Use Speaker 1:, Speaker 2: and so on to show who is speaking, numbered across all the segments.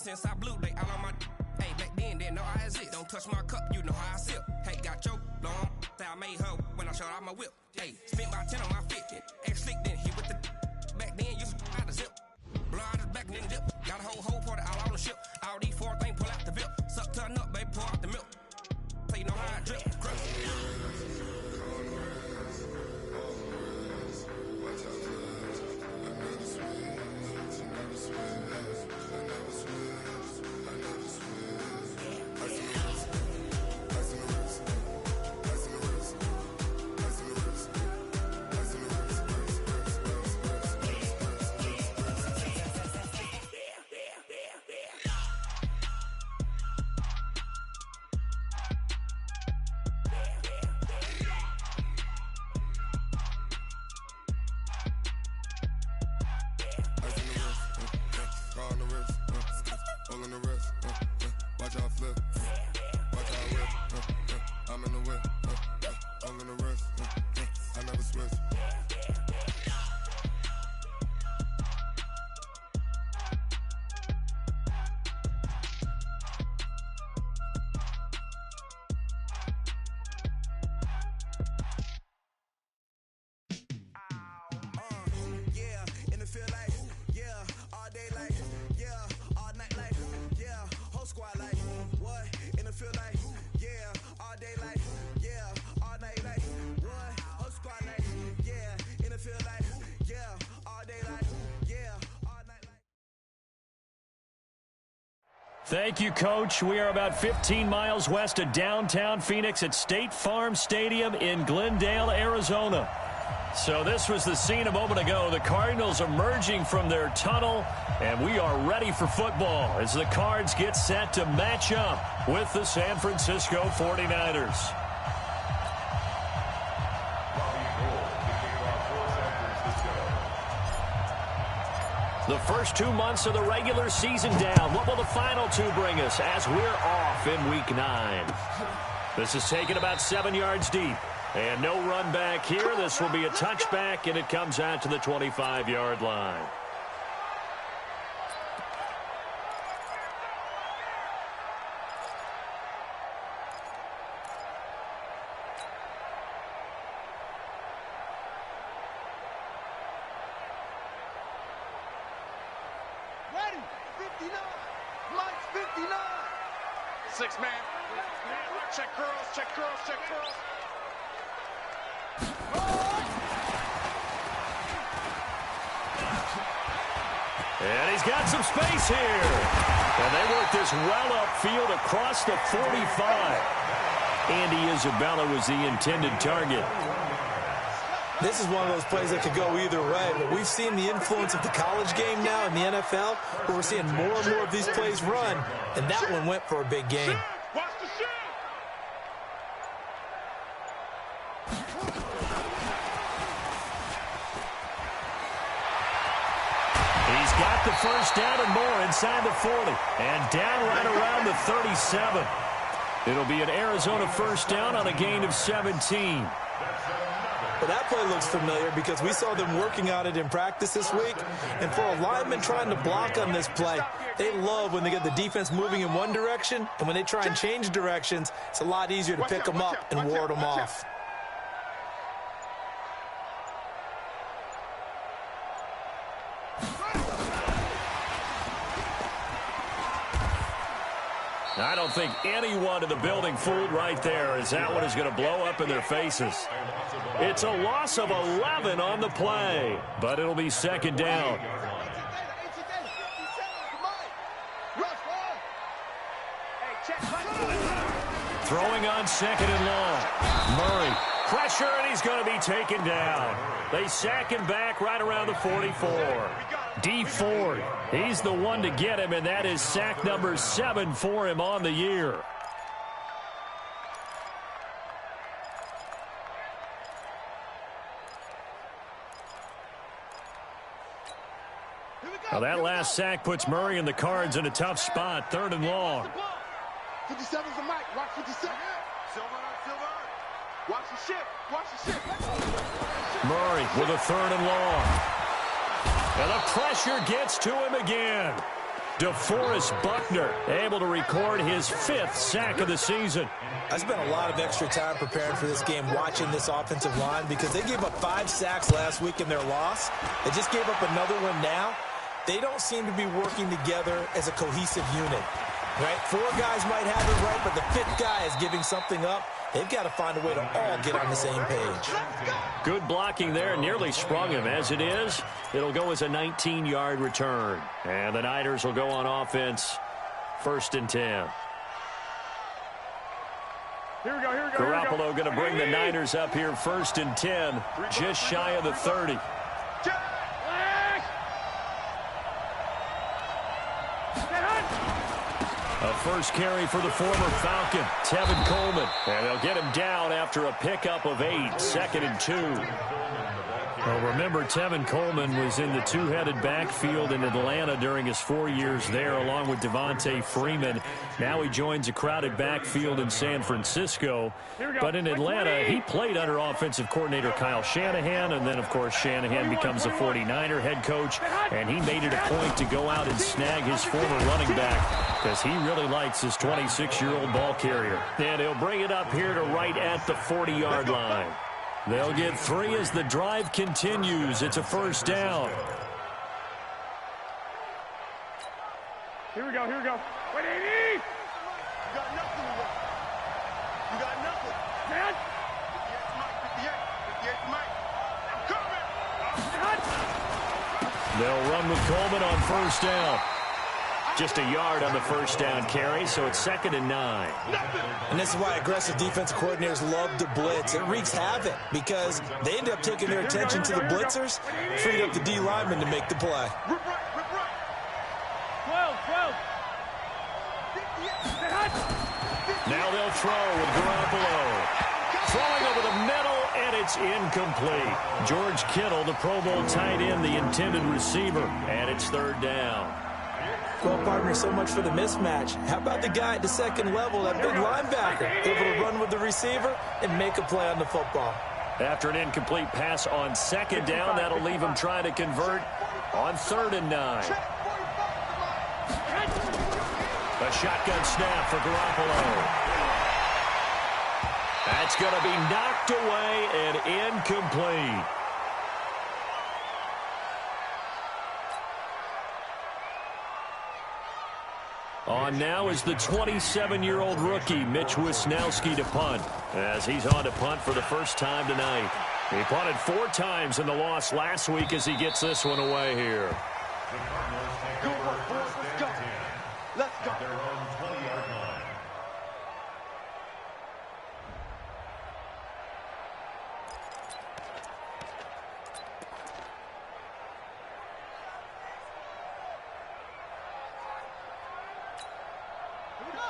Speaker 1: since I blew, they all on my. Hey, back then, didn't know I exist. Don't touch my cup, you know how I sip. Hey, got your long. Say I made her when I showed out my whip. Hey, spent about 10 on my fit. Ex-slick, then hit with the. Back then, used to out the zip. Blow out his back, then dip. Got a whole party all on the ship. All these 4 things, pull out the VIP. Suck, turn up, baby, pour out the milk. So you know how I drip. Crush.
Speaker 2: Thank you, Coach. We are about 15 miles west of downtown Phoenix at State Farm Stadium in Glendale, Arizona. So this was the scene a moment ago. The Cardinals emerging from their tunnel, and we are ready for football as the Cards get set to match up with the San Francisco 49ers. The first 2 months of the regular season down. What will the final 2 bring us as we're off in Week 9? This is taken about 7 yards deep. And no run back here. This will be a touchback, and it comes out to the 25-yard line.
Speaker 1: And he's got some space here. And they work this well upfield across the 45. Andy Isabella was the intended target.
Speaker 3: This is one of those plays that could go either way, but we've seen the influence of the college game now in the NFL, where we're seeing more and more of these plays run, and that one went for a big gain.
Speaker 1: He's got the first down and more inside the 40, and down right around the 37. It'll be an Arizona first down on a gain of 17.
Speaker 3: Well, that play looks familiar because we saw them working on it in practice this week. And for a lineman trying to block on this play, they love when they get the defense moving in one direction. And when they try and change directions, it's a lot easier to pick them up and ward them off.
Speaker 1: I don't think anyone in the building fooled right there, as that one is going to blow up in their faces. It's a loss of 11 on the play, but it'll be second down. Throwing on second and long. Murray, pressure, and he's going to be taken down. They sack him back right around the 44. D. Ford, he's the one to get him, and that is sack number 7 for him on the year. Now that last sack puts Murray and the Cards in a tough spot, 3rd and long.
Speaker 4: 57's the mic. Watch 57. Silver. Watch the ship.
Speaker 1: Murray with a 3rd and long. And the pressure gets to him again.
Speaker 2: DeForest Buckner able to record his 5th sack of the season.
Speaker 3: I spent a lot of extra time preparing for this game, watching this offensive line, because they gave up 5 sacks last week in their loss. They just gave up another one now. They don't seem to be working together as a cohesive unit. Right? 4 guys might have it right, but the 5th guy is giving something up. They've got to find a way to all get on the same page.
Speaker 2: Good blocking there, nearly sprung him. As it is, it'll go as a 19-yard return. And the Niners will go on offense, 1st and 10.
Speaker 4: Here we go.
Speaker 2: Garoppolo going to bring the Niners up here, 1st and 10, just shy of the 30. A first carry for the former Falcon, Tevin Coleman. And they'll get him down after a pickup of 8, 2nd and 2. Well, remember, Tevin Coleman was in the 2-headed backfield in Atlanta during his 4 years there, along with Devontae Freeman. Now he joins a crowded backfield in San Francisco. But in Atlanta, he played under offensive coordinator Kyle Shanahan, and then, of course, Shanahan becomes a 49er head coach, and he made it a point to go out and snag his former running back because he really likes his 26-year-old ball carrier. And he'll bring it up here to right at the 40-yard line. They'll get 3 as the drive continues. It's a 1st down.
Speaker 4: Here we go. Wait, 80! You got nothing to work. You got nothing. Man! 58 Mike. I'm coming!
Speaker 2: They'll run with Coleman on 1st down. Just a yard on the 1st down carry, so it's 2nd and 9.
Speaker 3: And this is why aggressive defensive coordinators love to blitz. It wreaks havoc because they end up taking their attention to the blitzers, freed up the D lineman to make the play.
Speaker 4: 12.
Speaker 2: Now they'll throw with Garoppolo. Throwing over the middle, and it's incomplete. George Kittle, the Pro Bowl tight end, the intended receiver, and it's 3rd down.
Speaker 3: Well, partner, so much for the mismatch. How about the guy at the 2nd level, that big linebacker, able to run with the receiver and make a play on the football?
Speaker 2: After an incomplete pass on 2nd down, that'll leave him trying to convert on 3rd and 9. A shotgun snap for Garoppolo. That's going to be knocked away and incomplete. On now is the 27-year-old rookie, Mitch Wisnowski, to punt, as he's on to punt for the first time tonight. He punted 4 times in the loss last week as he gets this one away here.
Speaker 4: Let's go.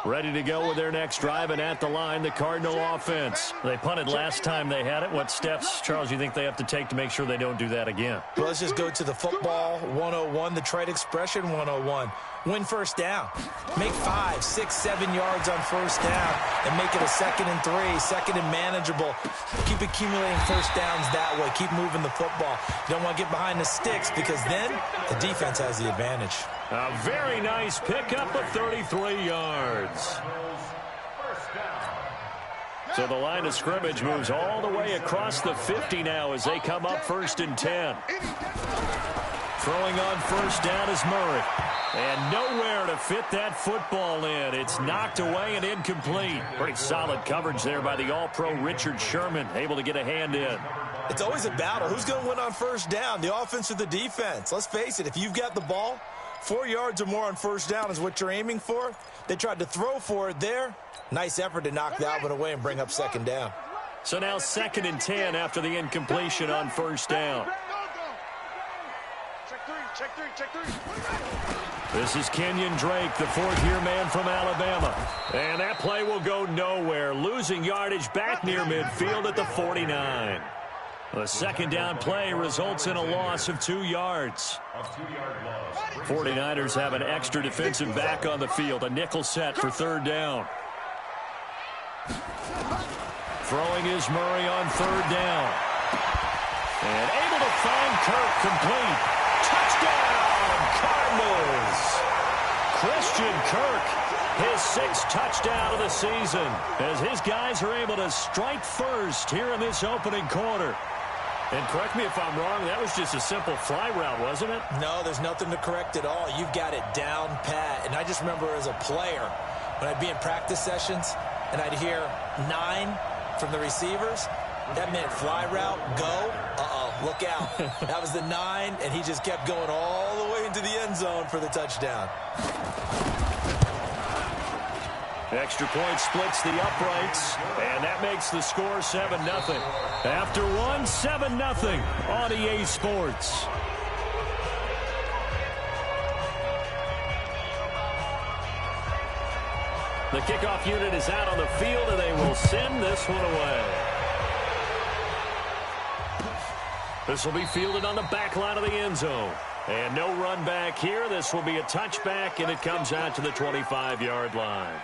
Speaker 2: Ready to go with their next drive, and at the line, the Cardinal offense. They punted last time they had it. What steps, Charles, you think they have to take to make sure they don't do that again?
Speaker 3: Well, let's just go to the football 101, the trade expression 101. Win 1st down. Make 5, 6, 7 yards on 1st down and make it a 2nd and 3, 2nd and manageable. Keep accumulating 1st downs that way. Keep moving the football. You don't want to get behind the sticks because then the defense has the advantage.
Speaker 2: A very nice pickup of 33 yards. So the line of scrimmage moves all the way across the 50 now as they come up 1st and 10. Throwing on 1st down is Murray. And nowhere to fit that football in. It's knocked away and incomplete. Pretty solid coverage there by the All-Pro Richard Sherman, able to get a hand in.
Speaker 3: It's always a battle. Who's going to win on 1st down, the offense or the defense? Let's face it, if you've got the ball, 4 yards or more on 1st down is what you're aiming for. They tried to throw for it there. Nice effort to knock that one away and bring up 2nd down.
Speaker 2: So now 2nd and 10 after the incompletion on 1st down.
Speaker 4: Check three.
Speaker 2: This is Kenyon Drake, the 4th-year man from Alabama. And that play will go nowhere, losing yardage back near midfield at the 49. The 2nd down play results in a loss of 2 yards. 49ers have an extra defensive back on the field, a nickel set for 3rd down. Throwing is Murray on 3rd down. And able to find Kirk complete. Touchdown, Cardinals! Christian Kirk, his 6th touchdown of the season, as his guys are able to strike first here in this opening quarter. And correct me if I'm wrong, that was just a simple fly route, wasn't it?
Speaker 3: No, there's nothing to correct at all. You've got it down pat. And I just remember as a player, when I'd be in practice sessions and I'd hear 9 from the receivers, that meant fly route, go, look out. That was the 9, and he just kept going all the way into the end zone for the touchdown.
Speaker 2: Extra point splits the uprights, and that makes the score 7-0. After one, 7-0 on EA Sports. The kickoff unit is out on the field, and they will send this one away. This will be fielded on the back line of the end zone. And no run back here. This will be a touchback, and it comes out to the 25-yard line.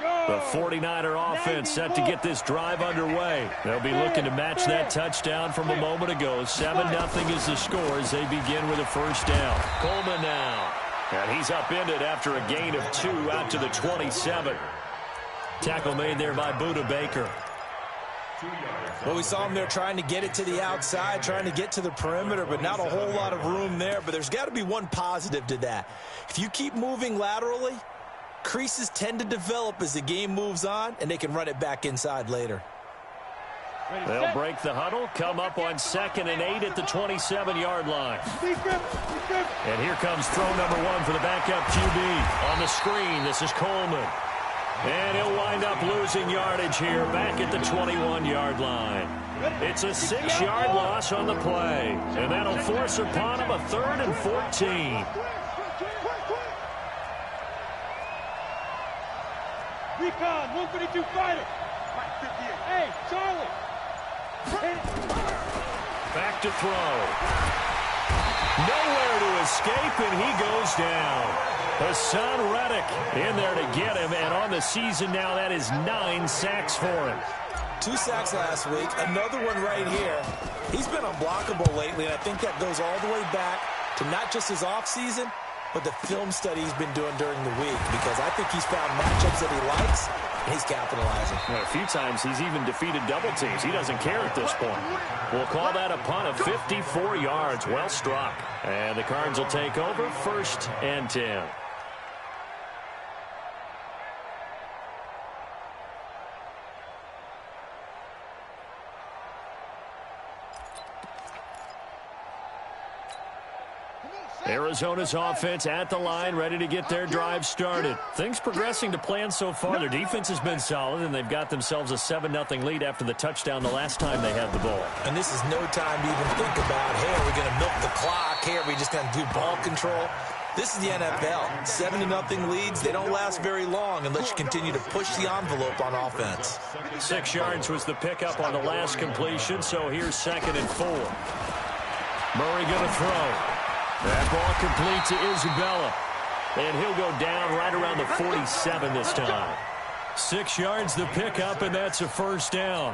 Speaker 2: The 49er offense set to get this drive underway. They'll be looking to match that touchdown from a moment ago. 7-0 is the score as they begin with a first down. Coleman now. And he's upended after a gain of 2 out to the 27. Tackle made there by Buda Baker.
Speaker 3: Well, we saw him there trying to get it to the outside, trying to get to the perimeter, but not a whole lot of room there. But there's got to be one positive to that. If you keep moving laterally, creases tend to develop as the game moves on, and they can run it back inside later.
Speaker 2: They'll break the huddle, come up on 2nd and 8 at the 27-yard line. And here comes throw number 1 for the backup QB. On the screen, this is Coleman. And he'll wind up losing yardage here back at the 21-yard line. It's a 6-yard loss on the play. And that'll force upon him a 3rd and 14.
Speaker 4: Recon, 152 fighter. Hey, Charlie.
Speaker 2: Back to throw. Nowhere to escape, and he goes down. Hassan Reddick in there to get him, and on the season now, that is 9 sacks for him.
Speaker 3: 2 sacks last week, another one right here. He's been unblockable lately, and I think that goes all the way back to not just his offseason, but the film study he's been doing during the week, because I think he's found matchups that he likes, and he's capitalizing.
Speaker 2: Well, a few times he's even defeated double teams. He doesn't care at this point. We'll call that a punt of 54 yards. Well struck. And the Cards will take over 1st and 10. Arizona's offense at the line, ready to get their drive started. Things progressing to plan so far. Their defense has been solid, and they've got themselves a 7-0 lead after the touchdown the last time they had the ball.
Speaker 3: And this is no time to even think about, hey, are we going to milk the clock? Hey, are we just going to do ball control? This is the NFL. 7-0 leads, they don't last very long unless you continue to push the envelope on offense.
Speaker 2: 6 yards was the pickup on the last completion, so here's 2nd and 4. Murray going to throw. That ball complete to Isabella. And he'll go down right around the 47 this time. 6 yards the pickup, and that's a first down.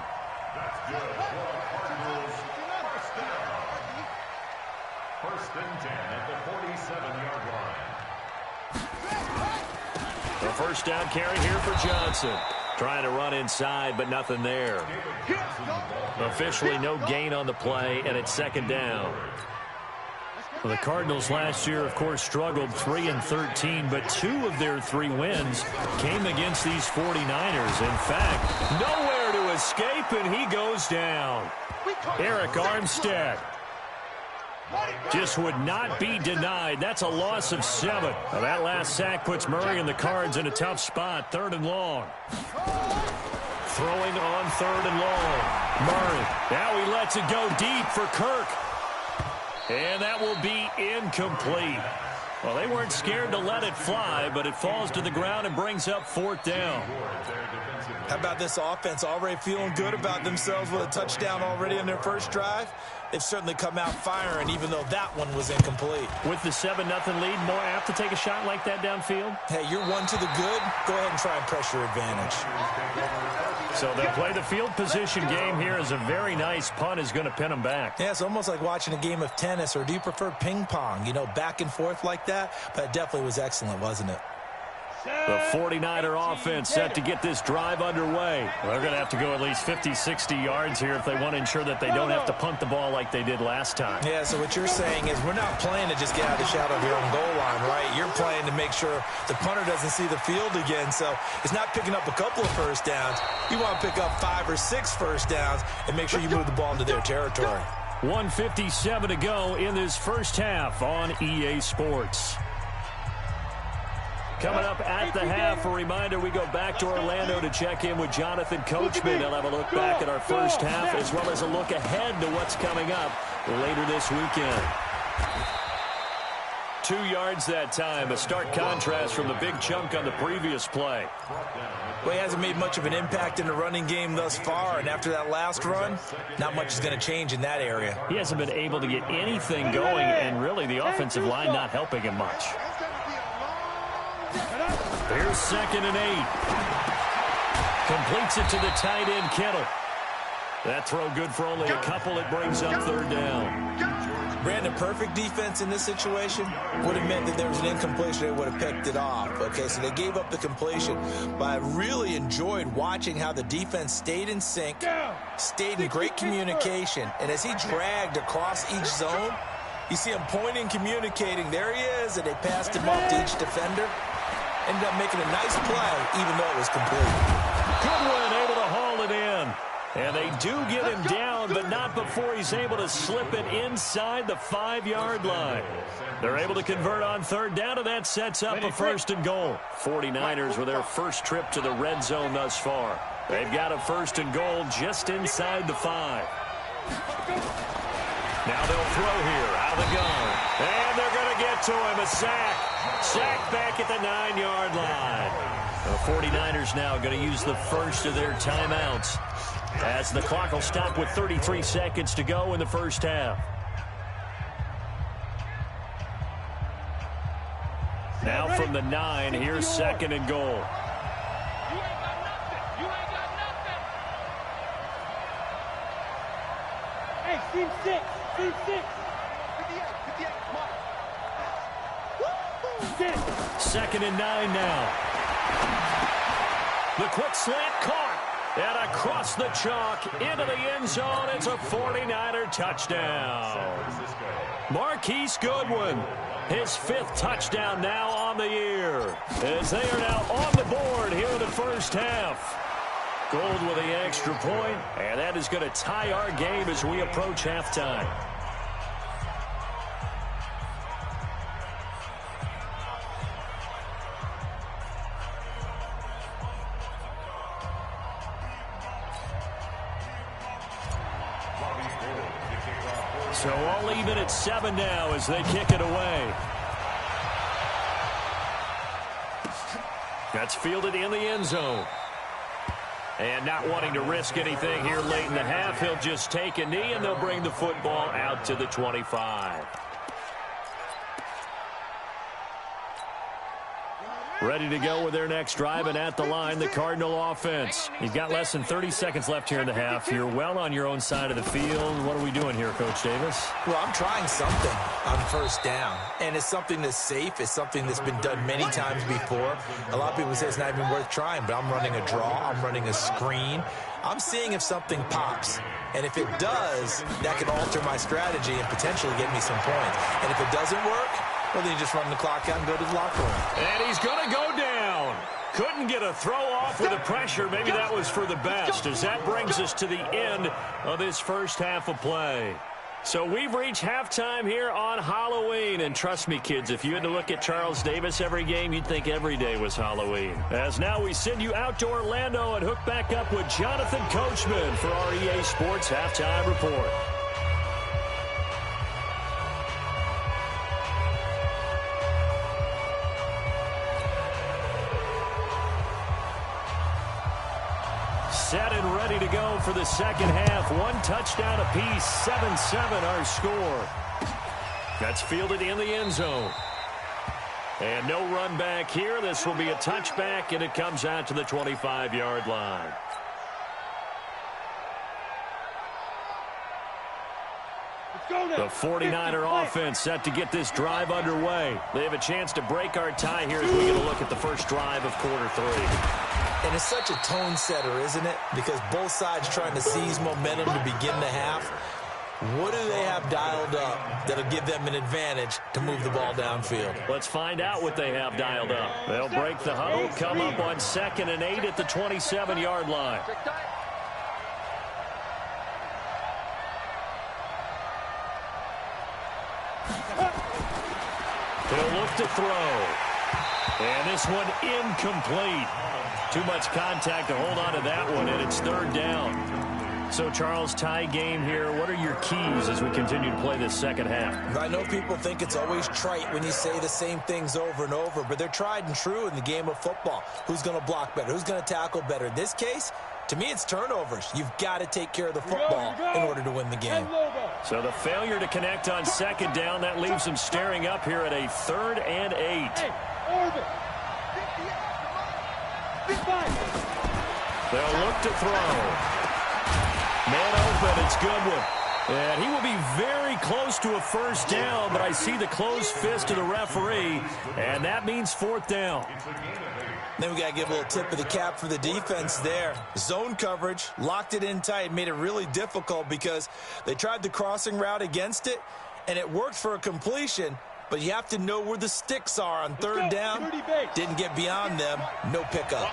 Speaker 5: First and 10 at the 47-yard line.
Speaker 2: The first down carry here for Johnson. Trying to run inside, but nothing there. Officially no gain on the play, and it's 2nd down. Well, the Cardinals last year, of course, struggled 3-13, but 2 of their 3 wins came against these 49ers. In fact, nowhere to escape, and he goes down. Eric Armstead just would not be denied. That's a loss of 7. Now, that last sack puts Murray and the Cards in a tough spot, 3rd and long. Throwing on 3rd and long. Murray. Now he lets it go deep for Kirk. And that will be incomplete. Well, they weren't scared to let it fly, but it falls to the ground and brings up 4th down.
Speaker 3: How about this offense already feeling good about themselves with a touchdown already on their first drive? They've certainly come out firing, even though that one was incomplete.
Speaker 2: With the 7-0 lead, more apt to take a shot like that downfield?
Speaker 3: Hey, you're 1 to the good. Go ahead and try and press your advantage.
Speaker 2: So they'll play the field position game here as a very nice punt is going to pin them back.
Speaker 3: Yeah, it's almost like watching a game of tennis, or do you prefer ping pong? You know, back and forth like that? But it definitely was excellent, wasn't it?
Speaker 2: The 49er offense set to get this drive underway. They're going to have to go at least 50, 60 yards here if they want to ensure that they don't have to punt the ball like they did last time.
Speaker 3: Yeah, so what you're saying is we're not playing to just get out of the shadow of your own goal line, right? You're playing to make sure the punter doesn't see the field again. So it's not picking up a couple of first downs. You want to pick up 5 or 6 first downs and make sure you move the ball into their territory.
Speaker 2: 1:57 to go in this first half on EA Sports. Coming up at the half, a reminder, we go back to Orlando to check in with Jonathan Coachman. He'll have a look back at our first half as well as a look ahead to what's coming up later this weekend. 2 yards that time, a stark contrast from the big chunk on the previous play.
Speaker 3: Well, he hasn't made much of an impact in the running game thus far, and after that last run, not much is going to change in that area.
Speaker 2: He hasn't been able to get anything going, and really the offensive line not helping him much. Here's 2nd and 8. Completes it to the tight end, Kittle. That throw good for only a couple. It brings up 3rd down.
Speaker 3: Brandon, perfect defense in this situation would have meant that there was an incompletion. They would have picked it off. Okay, so they gave up the completion. But I really enjoyed watching how the defense stayed in sync, stayed in great communication. And as he dragged across each zone, you see him pointing, communicating. There he is, and they passed him up to each defender. Ended up making a nice play, even though it was complete.
Speaker 2: Goodwin able to haul it in. And they do get him down, but not before he's able to slip it inside the 5-yard line. They're able to convert on 3rd down, and that sets up a 1st and goal. 49ers with their first trip to the red zone thus far. They've got a 1st and goal just inside the 5. Now they'll throw here out of the gun. And they're going to get to him. A sack. Sack back at the 9-yard line. The 49ers now going to use the first of their timeouts, as the clock will stop with 33 seconds to go in the first half. Now from the 9, here's 2nd and goal.
Speaker 4: Hey, team 6. Team 6.
Speaker 2: 2nd and 9 now. The quick slant caught. And across the chalk into the end zone. It's a 49er touchdown. Marquise Goodwin, his 5th touchdown now on the year, as they are now on the board here in the first half. Gold with the extra point, and that is going to tie our game as we approach halftime. So all even at 7 now as they kick it away. That's fielded in the end zone. And not wanting to risk anything here late in the half, he'll just take a knee, and they'll bring the football out to the 25. Ready to go with their next drive, and at the line, the Cardinal offense. You've got less than 30 seconds left here in the half. You're well on your own side of the field. What are we doing here, Coach Davis?
Speaker 3: Well, I'm trying something on 1st down, and it's something that's safe. It's something that's been done many times before. A lot of people say it's not even worth trying, but I'm running a draw. I'm running a screen. I'm seeing if something pops. And if it does, that could alter my strategy and potentially get me some points. And if it doesn't work, well, then you just run the clock out and go to the locker room.
Speaker 2: And he's going to go down. Couldn't get a throw off with the pressure. Maybe that was for the best, as that brings us to the end of this first half of play. So we've reached halftime here on Halloween. And trust me, kids, if you had to look at Charles Davis every game, you'd think every day was Halloween. As now we send you out to Orlando and hook back up with Jonathan Coachman for our EA Sports Halftime Report. Set and ready to go for the second half. 1 touchdown apiece, 7-7 our score. That's fielded in the end zone. And no run back here. This will be a touchback, and it comes out to the 25-yard line. The 49er offense set to get this drive underway. They have a chance to break our tie here as we get a look at the first drive of quarter 3.
Speaker 3: And it's such a tone setter, isn't it? Because both sides trying to seize momentum to begin the half. What do they have dialed up that'll give them an advantage to move the ball downfield?
Speaker 2: Let's find out what they have dialed up. They'll break the huddle, come up on 2nd and 8 at the 27-yard line. He'll look to throw. And this one incomplete. Too much contact to hold on to that one, and it's 3rd down. So, Charles, tie game here. What are your keys as we continue to play this second half?
Speaker 3: I know people think it's always trite when you say the same things over and over, but they're tried and true in the game of football. Who's going to block better? Who's going to tackle better? In this case, to me, it's turnovers. You've got to take care of the football in order to win the game.
Speaker 2: So the failure to connect on 2nd down, that leaves them staring up here at a 3rd and 8. They'll look to throw. Man open, it's Goodwin. And he will be very close to a 1st down, but I see the closed fist of the referee, and that means 4th down.
Speaker 3: Then we got to give a little tip of the cap for the defense there. Zone coverage, locked it in tight, made it really difficult because they tried the crossing route against it, and it worked for a completion, but you have to know where the sticks are on 3rd down. Didn't get beyond them, no pickup.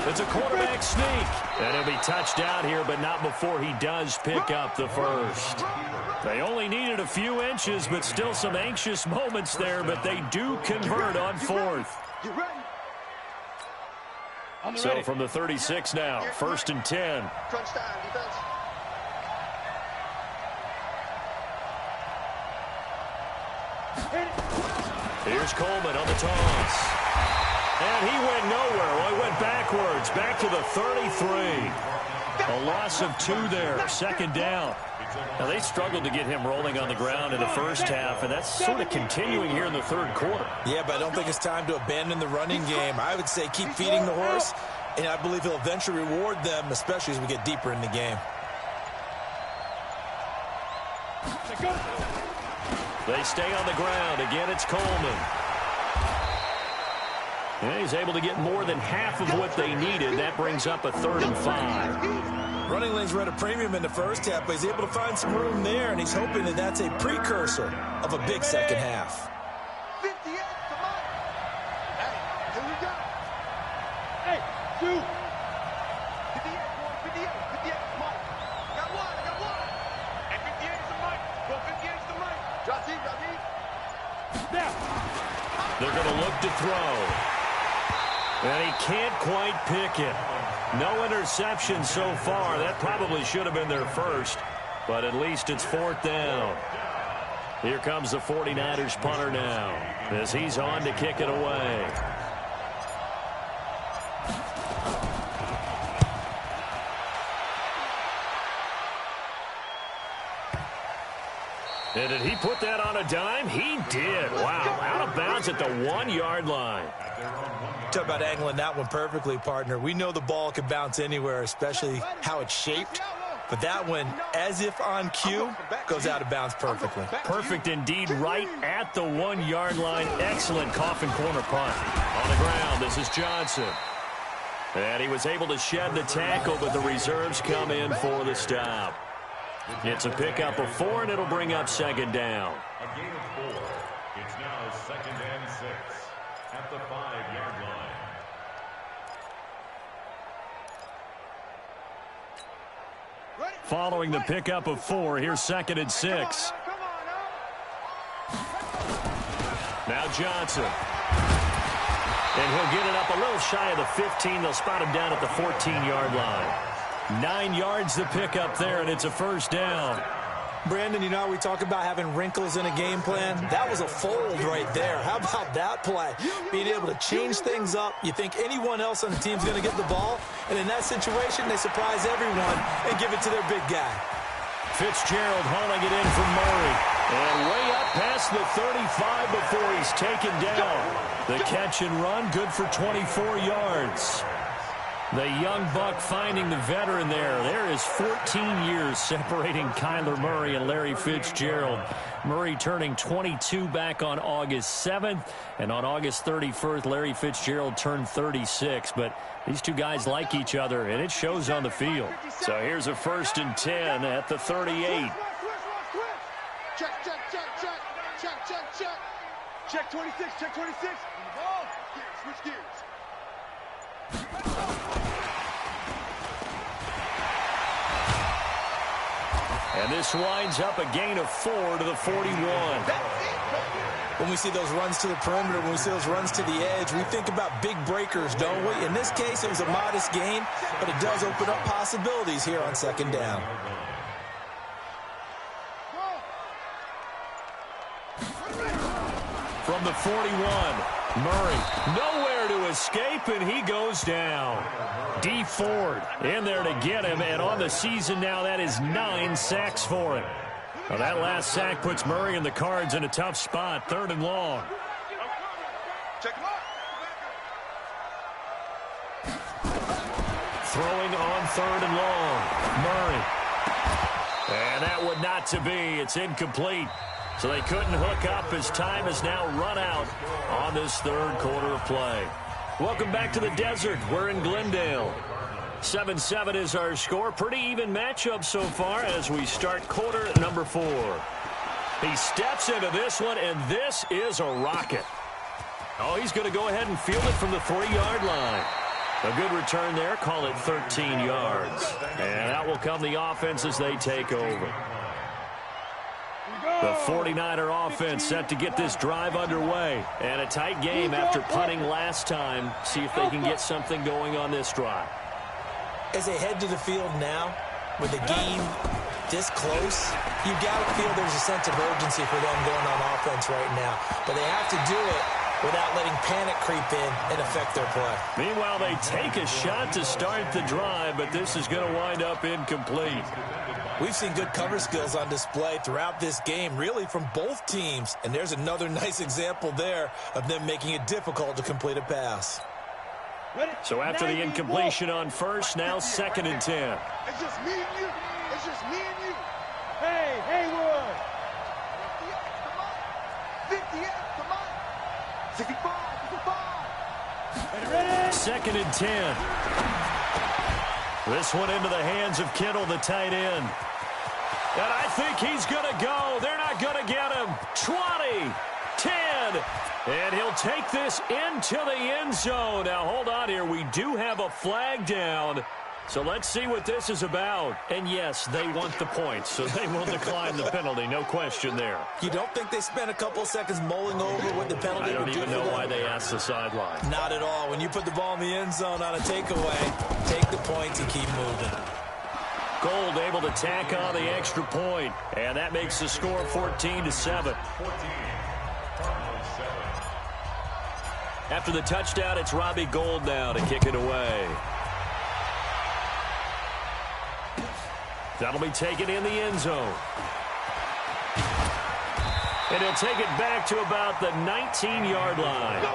Speaker 2: It's a quarterback sneak. And he'll be touched out here, but not before he does pick up the 1st. They only needed a few inches, but still some anxious moments there, but they do convert on 4th. So from the 36 now, 1st and 10. Here's Coleman on the toss. And he went nowhere. Well, he went backwards, back to the 33. A loss of 2 there, 2nd down. Now, they struggled to get him rolling on the ground in the first half, and that's sort of continuing here in the 3rd quarter.
Speaker 3: Yeah, but I don't think it's time to abandon the running game. I would say keep feeding the horse, and I believe he'll eventually reward them, especially as we get deeper in the game.
Speaker 2: They stay on the ground. Again, it's Coleman. And he's able to get more than half of what they needed. That brings up a 3rd and 5.
Speaker 3: Running lanes were at a premium in the first half, but he's able to find some room there, and he's hoping that that's a precursor of a big second half.
Speaker 4: 58, come on. Hey, here we go. Hey, 2. 58, Mike. Got one. And 58 is the Mike. Go 58 is the Mike. Drop deep. Now.
Speaker 2: They're going to look to throw. And he can't quite pick it. No interception so far. That probably should have been their 1st, but at least it's 4th down. Here comes the 49ers punter now as he's on to kick it away. And did he put that on a dime? He did. Wow, out of bounds at the 1-yard line.
Speaker 3: Talk about angling that one perfectly, partner. We know the ball can bounce anywhere, especially how it's shaped. But that one, as if on cue, goes out of bounds perfectly.
Speaker 2: Perfect indeed, right at the 1-yard line. Excellent coffin corner punt. On the ground, this is Johnson. And he was able to shed the tackle, but the reserves come in for the stop. It's a pickup of 4, and it'll bring up 2nd down.
Speaker 5: A gain of 4. It's now 2nd and 6 at the 5-yard line.
Speaker 2: Following the pickup of 4, here's 2nd and 6. Now Johnson. And he'll get it up a little shy of the 15. They'll spot him down at the 14-yard line. 9 yards the pickup there, and it's a 1st down.
Speaker 3: Brandon, you know how we talk about having wrinkles in a game plan? That was a fold right there. How about that play? Being able to change things up. You think anyone else on the team's going to get the ball, and in that situation, they surprise everyone and give it to their big guy.
Speaker 2: Fitzgerald hauling it in from Murray. And way up past the 35 before he's taken down. The catch and run, good for 24 yards. The young buck finding the veteran there. There is 14 years separating Kyler Murray and Larry Fitzgerald. Murray turning 22 back on August 7th, and on August 31st, Larry Fitzgerald turned 36. But these two guys like each other, and it shows on the field. So here's a 1st and 10 at the 38.
Speaker 4: Check, check, check, check, check, check, check. Check 26, check 26. Ball. Switch gears.
Speaker 2: And this winds up a gain of 4 to the 41.
Speaker 3: When we see those runs to the perimeter, when we see those runs to the edge, we think about big breakers, don't we? In this case, it was a modest gain, but it does open up possibilities here on 2nd down.
Speaker 2: From the 41, Murray nowhere to escape, and he goes down. D. Ford in there to get him, and on the season now, that is 9 sacks for him. Now that last sack puts Murray and the Cards in a tough spot, 3rd and long. Throwing on 3rd and long, Murray. And that would not to be. It's incomplete. So they couldn't hook up as time has now run out on this 3rd quarter of play. Welcome back to the desert. We're in Glendale. 7-7 is our score. Pretty even matchup so far as we start quarter number 4. He steps into this one, and this is a rocket. Oh, he's going to go ahead and field it from the 3-yard line. A good return there. Call it 13 yards. And out will come the offense as they take over. The 49er offense set to get this drive underway. And a tight game after punting last time. See if they can get something going on this drive.
Speaker 3: As they head to the field now, with the game this close, you've got to feel there's a sense of urgency for them going on offense right now. But they have to do it without letting panic creep in and affect their play.
Speaker 2: Meanwhile, they take a shot to start the drive, but this is going to wind up incomplete.
Speaker 3: We've seen good cover skills on display throughout this game, really from both teams. And there's another nice example there of them making it difficult to complete a pass.
Speaker 2: So after the incompletion on first, now 2nd and 10.
Speaker 4: It's just me and you. It's just me and you. Hey, Haywood. 58, come on. 65, 65. Ready?
Speaker 2: 2nd and 10. This one into the hands of Kittle, the tight end. And I think he's going to go. They're not going to get him. 20, 10, and he'll take this into the end zone. Now, hold on here. We do have a flag down. So let's see what this is about. And, yes, they want the points, so they will decline the penalty. No question there.
Speaker 3: You don't think they spent a couple of seconds mulling over what the penalty would do?
Speaker 2: I don't even know why they asked the sideline.
Speaker 3: Not at all. When you put the ball in the end zone on a takeaway, take the points and keep moving.
Speaker 2: Gold able to tack on the extra point, and that makes the score 14-7. After the touchdown, it's Robbie Gould now to kick it away. That'll be taken in the end zone. And he'll take it back to about the 19-yard line.
Speaker 5: The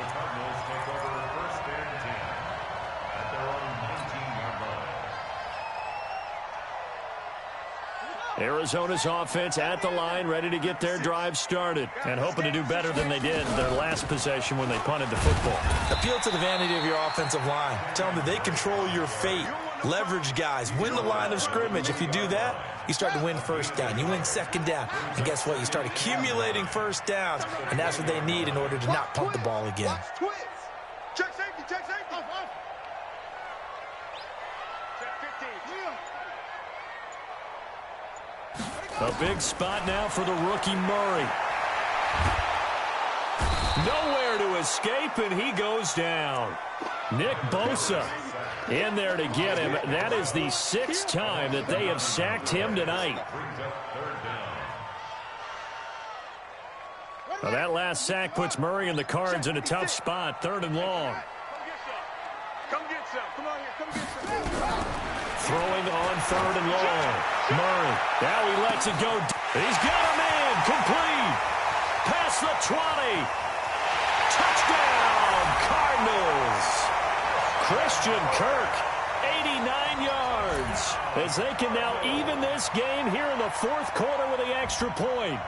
Speaker 5: Cardinals take over 1st and 10 at their own 19-yard line.
Speaker 2: Arizona's offense at the line, ready to get their drive started, and hoping to do better than they did in their last possession when they punted the football.
Speaker 3: Appeal to the vanity of your offensive line. Tell them that they control your fate. Leverage guys. Win the line of scrimmage. If you do that, you start to win 1st down. You win 2nd down. And guess what? You start accumulating 1st downs, and that's what they need in order to not punt the ball again.
Speaker 4: Check safety, check safety. Check 15.
Speaker 2: A big spot now for the rookie Murray. Nowhere to escape, and he goes down. Nick Bosa in there to get him. That is the 6th time that they have sacked him tonight. Now that last sack puts Murray and the Cards in a tough spot, 3rd and long.
Speaker 4: Come get some. Come on here. Come get some.
Speaker 2: Throwing on 3rd and long. Murray. Now he lets it go. He's got a man. Complete. Past the 20. Touchdown, Cardinals. Christian Kirk, 89 yards, as they can now even this game here in the fourth quarter with the extra point.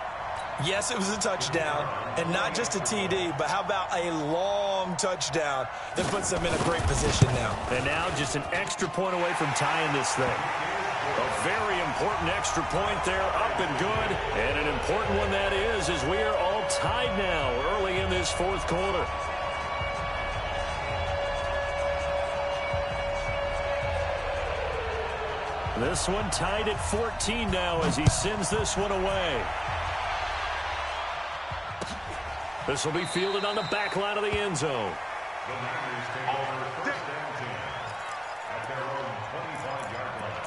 Speaker 3: Yes, it was a touchdown, and not just a TD, but how about a long touchdown that puts them in a great position now.
Speaker 2: And now just an extra point away from tying this thing. A very important extra point there, up and good, and an important one that is, as we are all tied now early in this fourth quarter. This one tied at 14 now as he sends this one away. This will be fielded on the back line of the end zone.
Speaker 5: The Niners take over first and 10 at their own 25-yard line.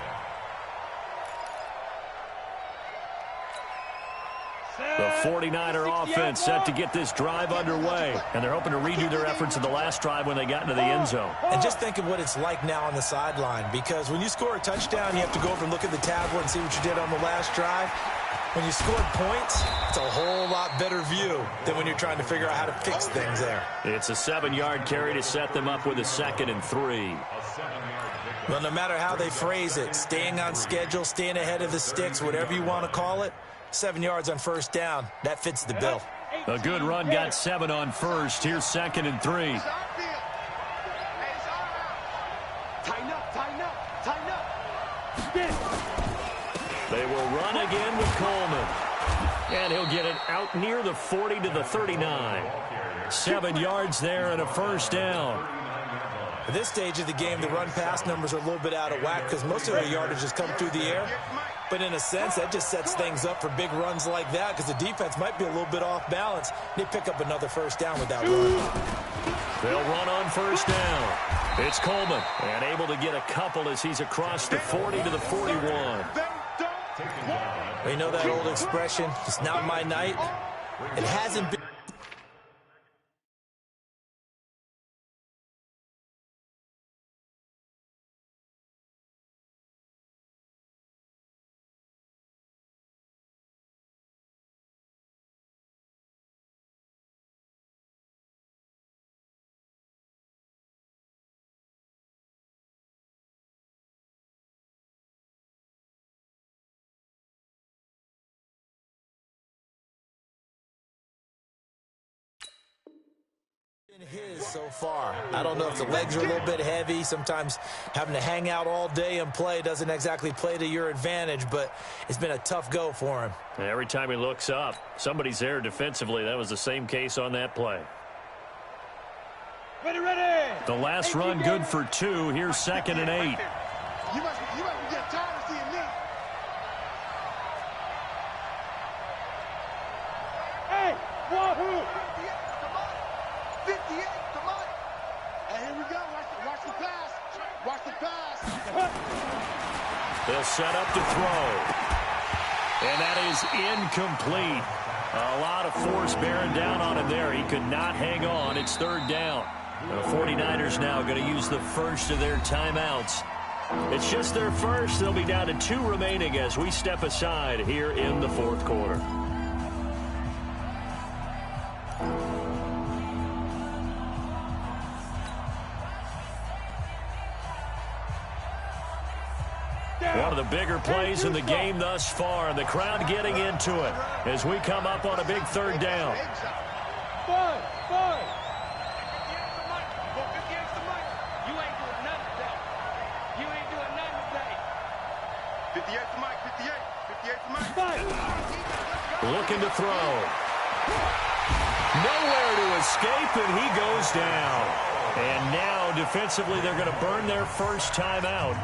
Speaker 2: The 49er offense set to get this drive underway, and they're hoping to redo their efforts in the last drive when they got into the end zone.
Speaker 3: And just think of what it's like now on the sideline, because when you score a touchdown, you have to go over and look at the tablet and see what you did on the last drive. When you scored points, it's a whole lot better view than when you're trying to figure out how to fix things there.
Speaker 2: It's a 7-yard carry to set them up with a 2nd and 3.
Speaker 3: Well, no matter how they phrase it, staying on schedule, staying ahead of the sticks, whatever you want to call it, 7 yards on first down, that fits the bill.
Speaker 2: A good run got 7 on first. Here's 2nd and 3.
Speaker 4: Tighten up, tighten up, tighten up.
Speaker 2: They will run again with Coleman. And he'll get it out near the 40 to the 39. 7 yards there and a first down.
Speaker 3: At this stage of the game, the run-pass numbers are a little bit out of whack because most of their yardage has come through the air. But in a sense, that just sets things up for big runs like that because the defense might be a little bit off balance. They pick up another first down with that run.
Speaker 2: They'll run on first down. It's Coleman, and able to get a couple as he's across the 40 to the 41.
Speaker 3: Well, you know that old expression, it's not my night? It hasn't been. His so far. I don't know if the legs are a little bit heavy. Sometimes having to hang out all day and play doesn't exactly play to your advantage, but it's been a tough go for him.
Speaker 2: Every time he looks up, somebody's there defensively. That was the same case on that play.
Speaker 4: Ready.
Speaker 2: The last run good for 2. Here's 2nd and 8.
Speaker 4: You must get tired of seeing me. Hey, wahoo! 58, come on. And here we go. Watch the pass. Watch the pass.
Speaker 2: They'll set up to throw. And that is incomplete. A lot of force bearing down on him there. He could not hang on. It's 3rd down. The 49ers now going to use the first of their timeouts. It's just their first. They'll be down to 2 remaining as we step aside here in the fourth quarter. One of the bigger plays in the game thus far, and the crowd getting into it as we come up on a big 3rd down.
Speaker 4: Five.
Speaker 6: You ain't doing nothing today. You ain't doing nothing today.
Speaker 4: 58 to Mike, 58. 58 to Mike.
Speaker 2: Looking to throw. Nowhere to escape, and he goes down. And now, defensively, they're going to burn their first timeout.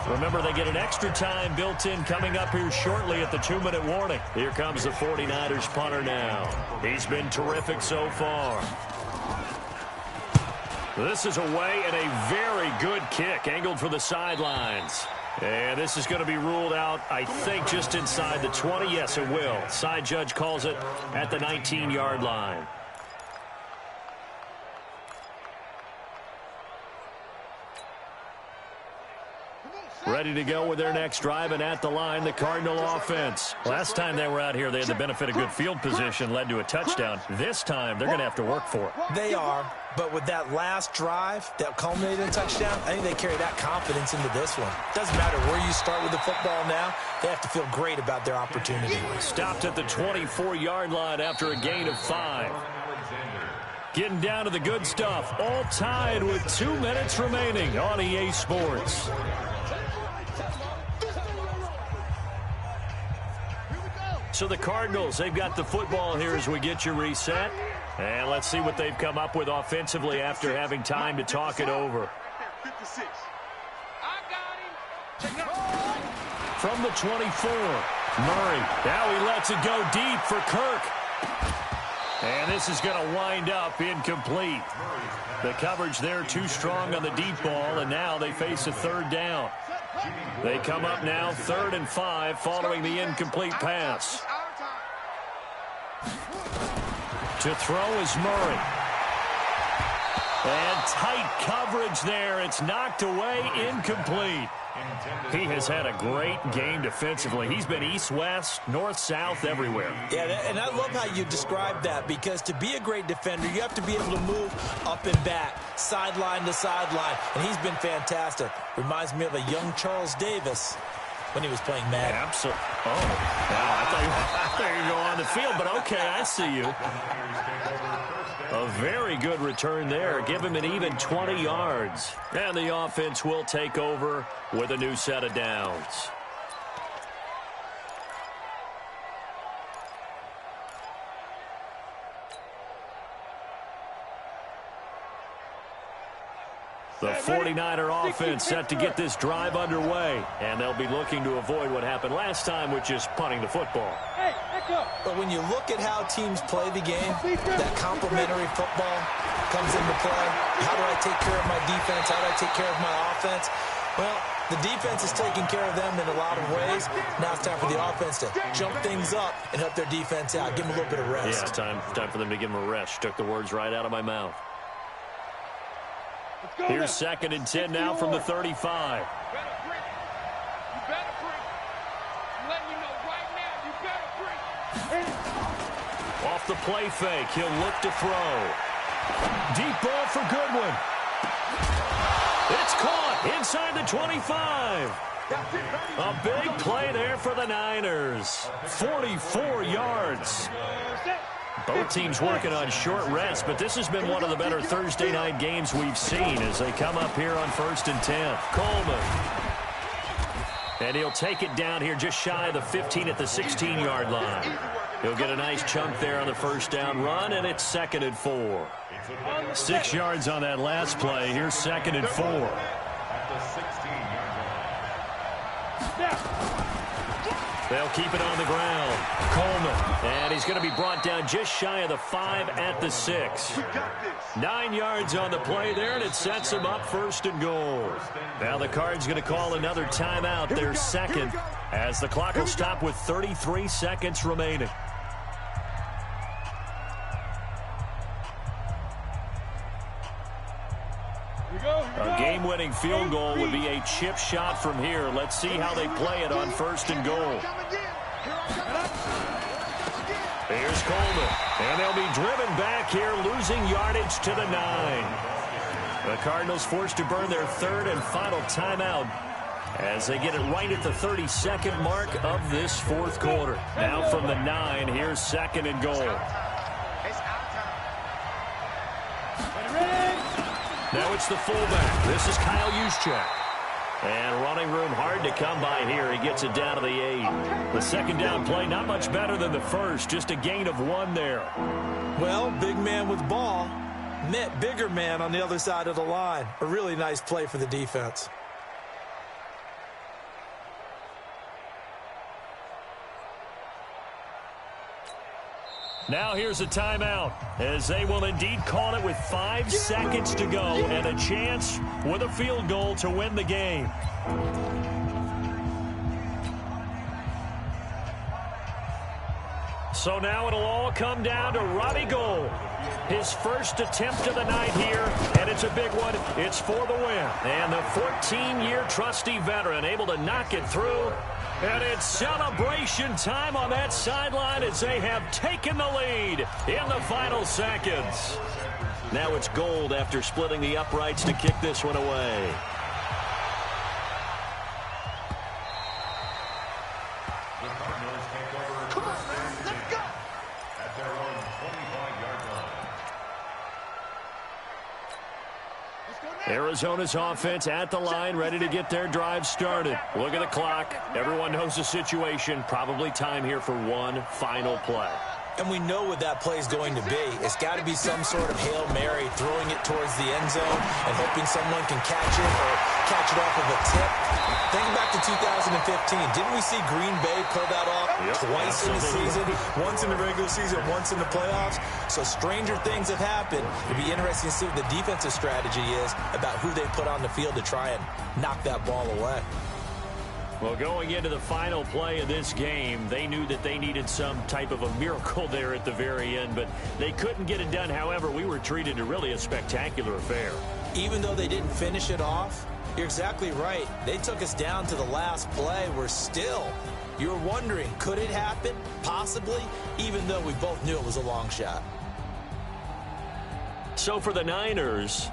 Speaker 2: Remember, they get an extra time built in coming up here shortly at the 2-minute warning. Here comes the 49ers punter now. He's been terrific so far. This is away and a very good kick, angled for the sidelines. And this is going to be ruled out, I think, just inside the 20. Yes, it will. Side judge calls it at the 19-yard line. Ready to go with their next drive, and at the line, the Cardinal offense. Last time they were out here, they had the benefit of good field position, led to a touchdown. This time, they're going to have to work for it.
Speaker 3: They are, but with that last drive that culminated in a touchdown, I think they carry that confidence into this one. Doesn't matter where you start with the football now, they have to feel great about their opportunity.
Speaker 2: Stopped at the 24-yard line after a gain of 5. Getting down to the good stuff, all tied with 2 minutes remaining on EA Sports. So the Cardinals, they've got the football here as we get you reset. And let's see what they've come up with offensively after having time to talk it over. From the 24, Murray. Now he lets it go deep for Kirk. And this is going to wind up incomplete. The coverage there too strong on the deep ball, and now they face a third down. They come up now 3rd and 5 following the incomplete pass. To throw is Murray. And tight coverage there. It's knocked away, incomplete. He has had a great game defensively. He's been east-west, north-south, everywhere.
Speaker 3: Yeah, and I love how you described that, because to be a great defender, you have to be able to move up and back, sideline to sideline, and he's been fantastic. Reminds me of a young Charles Davis when he was playing Madden.
Speaker 2: Absolutely. Oh, now I thought you were going on the field, but okay, I see you. A very good return there. Give him an even 20 yards. And the offense will take over with a new set of downs. The 49er offense set to get this drive underway, and they'll be looking to avoid what happened last time, which is punting the football.
Speaker 3: But when you look at how teams play the game, that complementary football comes into play. How do I take care of my defense? How do I take care of my offense? Well, the defense is taking care of them in a lot of ways. Now it's time for the offense to jump things up and help their defense out. Give them a little bit of rest.
Speaker 2: Yeah, time for them to give them a rest. Took the words right out of my mouth. Here's 2nd and 10 now from the 35. Off the play fake, he'll look to throw. Deep ball for Goodwin. It's caught inside the 25. A big play there for the Niners. 44 yards. Both teams working on short rest, but this has been one of the better Thursday night games we've seen as they come up here on 1st and 10. Coleman. And he'll take it down here just shy of the 15 at the 16-yard line. He'll get a nice chunk there on the first down run, and it's 2nd and 4. 6 yards on that last play. Here's 2nd and 4.
Speaker 5: At the 16-yard line.
Speaker 2: They'll keep it on the ground. Coleman. And he's going to be brought down just shy of the 5 at the 6. 9 yards on the play there, and it sets him up 1st and goal. Now the Cards going to call another timeout, their second, as the clock will stop with 33 seconds remaining. A game-winning field goal would be a chip shot from here. Let's see how they play it on 1st and goal. Here's Coleman, and they'll be driven back here, losing yardage to the 9. The Cardinals forced to burn their 3rd and final timeout as they get it right at the 32nd mark of this 4th quarter. Now from the 9, here's 2nd and goal. Now it's the fullback. This is Kyle Juszczyk. And running room hard to come by here. He gets it down to the 8. The 2nd down play, not much better than the first. Just a gain of 1 there.
Speaker 3: Well, big man with ball met bigger man on the other side of the line. A really nice play for the defense.
Speaker 2: Now here's a timeout, as they will indeed call it with 5 seconds to go and a chance with a field goal to win the game. So now it'll all come down to Robbie Gould. His first attempt of the night here, and it's a big one. It's for the win. And the 14-year trusty veteran able to knock it through. And it's celebration time on that sideline as they have taken the lead in the final seconds. Now it's Gould after splitting the uprights to kick this one away.
Speaker 4: Come on, man. Let's go.
Speaker 5: At their own 25-yard line.
Speaker 4: Let's go now.
Speaker 2: Arizona's offense at the line, ready to get their drive started. Look at the clock. Everyone knows the situation. Probably time here for one final play.
Speaker 3: And we know what that play is going to be. It's got to be some sort of Hail Mary, throwing it towards the end zone and hoping someone can catch it or catch it off of a tip. Think back to 2015. Didn't we see Green Bay pull that off twice in the season? Once in the regular season, once in the playoffs. So stranger things have happened. It'd be interesting to see what the defensive strategy is about who they put on the field to try and knock that ball away.
Speaker 2: Well, going into the final play of this game, they knew that they needed some type of a miracle there at the very end, but they couldn't get it done. However, we were treated to really a spectacular affair.
Speaker 3: Even though they didn't finish it off, you're exactly right. They took us down to the last play. We're still, you're wondering, could it happen? Possibly, even though we both knew it was a long shot.
Speaker 2: So for the Niners,